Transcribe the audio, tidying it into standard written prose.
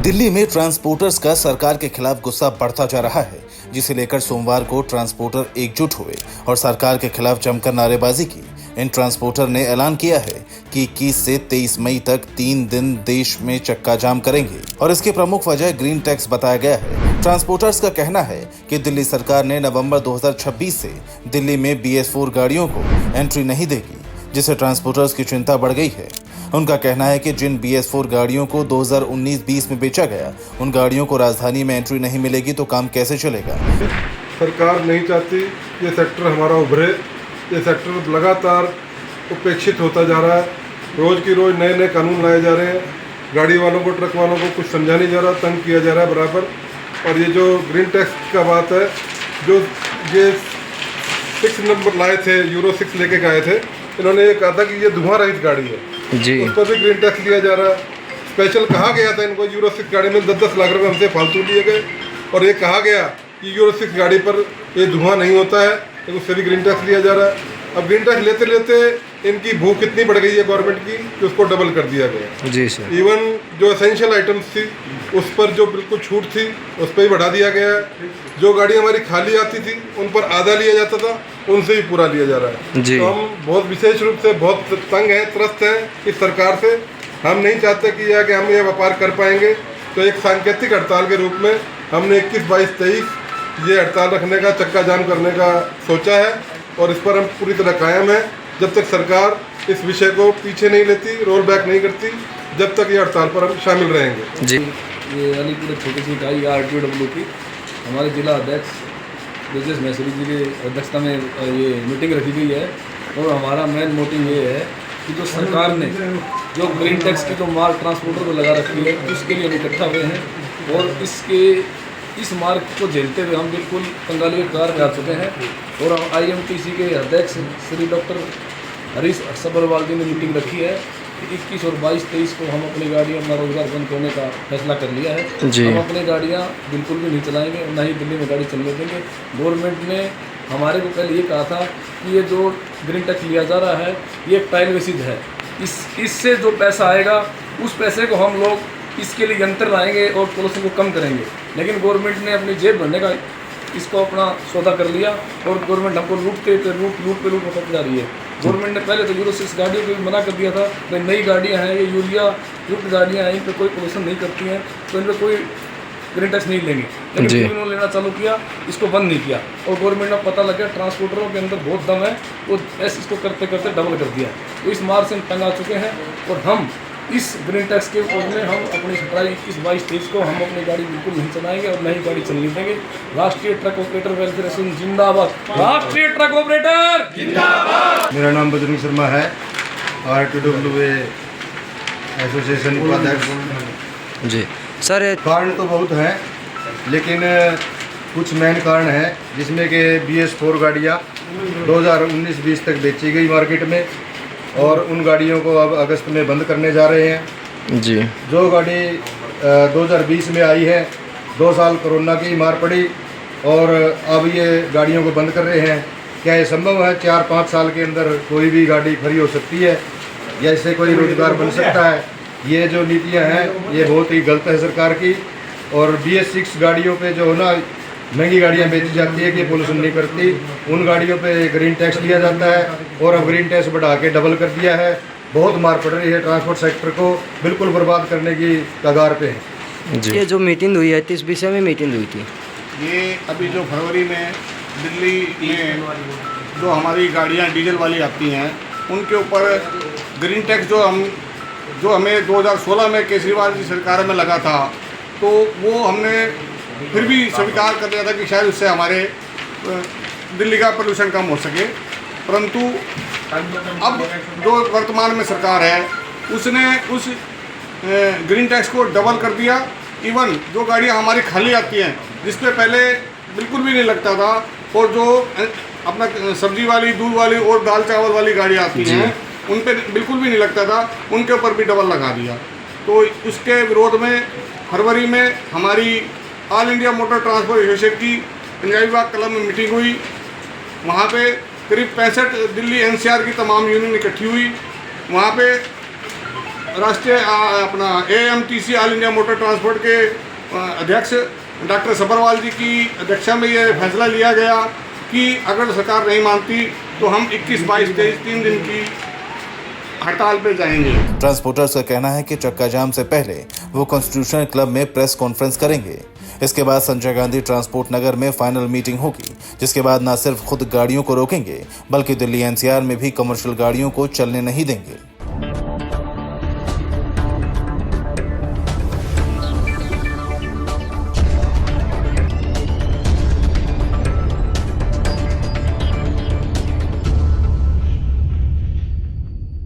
दिल्ली में ट्रांसपोर्टर्स का सरकार के खिलाफ गुस्सा बढ़ता जा रहा है, जिसे लेकर सोमवार को ट्रांसपोर्टर एकजुट हुए और सरकार के खिलाफ जमकर नारेबाजी की। इन ट्रांसपोर्टर ने ऐलान किया है कि 21 से 23 मई तक 3 दिन देश में चक्का जाम करेंगे और इसकी प्रमुख वजह ग्रीन टैक्स बताया गया है। ट्रांसपोर्टर्स का कहना है कि दिल्ली सरकार ने नवंबर 2026 से दिल्ली में BS4 गाड़ियों को एंट्री नहीं देगी, जिससे ट्रांसपोर्टर्स की चिंता बढ़ गई है। उनका कहना है कि जिन BS4 गाड़ियों को 2019-20 में बेचा गया, उन गाड़ियों को राजधानी में एंट्री नहीं मिलेगी तो काम कैसे चलेगा। सरकार नहीं चाहती ये सेक्टर हमारा उभरे। ये सेक्टर लगातार उपेक्षित होता जा रहा है। रोज़ की रोज़ नए नए कानून लाए जा रहे हैं। गाड़ी वालों को, ट्रक वालों को कुछ समझा नहीं जा रहा, तंग किया जा रहा है बराबर। और ये जो ग्रीन टैक्स का बात है, जो ये 6 नंबर लाए थे, यूरो 6 लेके गए थे, इन्होंने ये कहा था कि ये धुआं रहित गाड़ी है जी। उस पर भी ग्रीन टैक्स लिया जा रहा है। स्पेशल कहा गया था इनको, यूरो 6 गाड़ी में 10-10 लाख रुपए हमसे फालतू लिए गए और ये कहा गया कि यूरो 6 गाड़ी पर ये धुआं नहीं होता है, तो उससे भी ग्रीन टैक्स लिया जा रहा है। अब ग्रीन टैक्स लेते लेते इनकी भूख इतनी बढ़ गई है गवर्नमेंट की कि उसको डबल कर दिया गया जी सर। इवन जो एसेंशियल आइटम्स थी उस पर जो बिल्कुल छूट थी उस पर ही बढ़ा दिया गया है। जो गाड़ी हमारी खाली आती थी उन पर आधा लिया जाता था, उनसे ही पूरा लिया जा रहा है जी। तो हम बहुत विशेष रूप से बहुत तंग हैं, त्रस्त हैं इस सरकार से। हम नहीं चाहते कि हम ये व्यापार कर पाएंगे, तो एक सांकेतिक हड़ताल के रूप में हमने 21, 22, 23 ये हड़ताल रखने का, चक्का जाम करने का सोचा है और इस पर हम पूरी तरह कायम हैं। जब तक सरकार इस विषय को पीछे नहीं लेती, रोल बैक नहीं करती, जब तक ये हड़ताल पर हम शामिल रहेंगे जी। ये अलीपुर छोटी सी इकाई RTW की हमारे जिला अध्यक्ष ब्रजेश मैसूरी जी की अध्यक्षता में ये मीटिंग रखी गई है और हमारा मेन मोटिव ये है कि जो सरकार ने जो ग्रीन टैक्स की जो माल ट्रांसपोर्टर को लगा रखी है, उसके लिए हम इकट्ठा हुए हैं और इस मार्ग को झेलते हुए हम बिल्कुल कंगाली के कार में आ चुके हैं। और IMTC के अध्यक्ष श्री डॉक्टर हरीश सब्बरवाल जी ने मीटिंग रखी है कि 21 और 22-23 को हम अपनी गाड़ियाँ अपना रोजगार बंद करने का फैसला कर लिया है जी। हम अपनी गाड़ियाँ बिल्कुल भी नहीं चलाएंगे, ना ही दिल्ली में गाड़ी चलने देंगे। गवर्नमेंट ने हमारे को पहले ये कहा था कि ये जो ग्रीन टैक्स लिया जा रहा है ये एक टाइल वेसिज है, इससे जो पैसा आएगा उस पैसे को हम लोग इसके लिए यंत्र लाएंगे और पोल्यूशन को कम करेंगे। लेकिन गवर्नमेंट ने अपनी जेब भरने का इसको अपना सौदा कर लिया और गवर्नमेंट हमको लूट पे लूट होकर जा रही है। गवर्नमेंट ने पहले तो यूरो 6 गाड़ियों को भी मना कर दिया था, तो नई गाड़ियाँ हैं, ये यूरिया युक्त गाड़ियाँ हैं, इन पर कोई पोल्यूशन नहीं करती हैं, तो इन पर कोई ग्रीन टैक्स नहीं लेंगे। लेकिन इन्होंने लेना चालू किया, इसको बंद नहीं किया और गवर्नमेंट को पता लग गया ट्रांसपोर्टरों के अंदर बहुत दम है, वो ऐसे इसको करते करते डबल कर दिया। तो इस मार्ग से हम तंग आ चुके हैं और हम इस ग्रीन टैक्स के ऊपर में हम अपनी 17, 21, 22, 23 को हम अपनी गाड़ी बिल्कुल नहीं चलाएंगे और नहीं गाड़ी चलने देंगे। राष्ट्रीय ट्रक ऑपरेटर वेलफेयर एसोसिएशन जिंदाबाद, राष्ट्रीय ट्रक ऑपरेटर जिंदाबाद। मेरा नाम बजरंग शर्मा है, RTW एसोसिएशन उपाध्यक्ष जी सर। कारण तो बहुत हैं, लेकिन कुछ मेन कारण है जिसमें कि BS4 गाड़ियाँ 2019-20 तक बेची गई मार्केट में और उन गाड़ियों को अब अगस्त में बंद करने जा रहे हैं जी। जो गाड़ी 2020 में आई है, 2 साल कोरोना की मार पड़ी और अब ये गाड़ियों को बंद कर रहे हैं। क्या ये संभव है 4-5 साल के अंदर कोई भी गाड़ी फ्री हो सकती है या इससे कोई रोजगार बन सकता है? ये जो नीतियां हैं ये बहुत ही गलत है सरकार की। और BS6 गाड़ियों पे जो ना महंगी गाड़ियाँ बेची जाती है कि पोल्यूशन नहीं करती, उन गाड़ियों पे ग्रीन टैक्स लिया जाता है और अब ग्रीन टैक्स बढ़ा के डबल कर दिया है। बहुत मार पड़ रही है, ट्रांसपोर्ट सेक्टर को बिल्कुल बर्बाद करने की कगार पे है जी। ये जो मीटिंग हुई है इस विषय में मीटिंग हुई थी, ये अभी जो फरवरी में दिल्ली में जो हमारी गाड़ियाँ डीजल वाली आती हैं उनके ऊपर ग्रीन टैक्स जो हमें 2016 में केजरीवाल की सरकार में लगा था, तो वो हमने फिर भी स्वीकार कर दिया था कि शायद उससे हमारे दिल्ली का पोल्यूशन कम हो सके। परंतु अब जो वर्तमान में सरकार है उसने उस ग्रीन टैक्स को डबल कर दिया। इवन जो गाड़ियाँ हमारी खाली आती हैं जिस पे पहले बिल्कुल भी नहीं लगता था, और जो अपना सब्जी वाली, दूध वाली और दाल चावल वाली गाड़ियाँ आती हैं उन पे बिल्कुल भी नहीं लगता था, उनके ऊपर भी डबल लगा दिया। तो उसके विरोध में फरवरी में हमारी all India motor transport association की पंजाबी बाग क्लब में मीटिंग हुई। वहाँ पे करीब 65 दिल्ली NCR की तमाम यूनियन इकट्ठी हुई। वहाँ पे राष्ट्रीय अपना AMTC all India motor transport के अध्यक्ष डॉक्टर सब्बरवाल जी की अध्यक्षता में ये फैसला लिया गया कि अगर सरकार नहीं मानती तो हम 21, 22, 23 3 दिन की हड़ताल पे जाएंगे। ट्रांसपोर्टर्स का कहना है कि चक्का जाम से पहले वो कॉन्स्टिट्यूशनल क्लब में प्रेस कॉन्फ्रेंस करेंगे। इसके बाद संजय गांधी ट्रांसपोर्ट नगर में फाइनल मीटिंग होगी, जिसके बाद न सिर्फ खुद गाड़ियों को रोकेंगे बल्कि दिल्ली NCR में भी कमर्शियल गाड़ियों को चलने नहीं देंगे।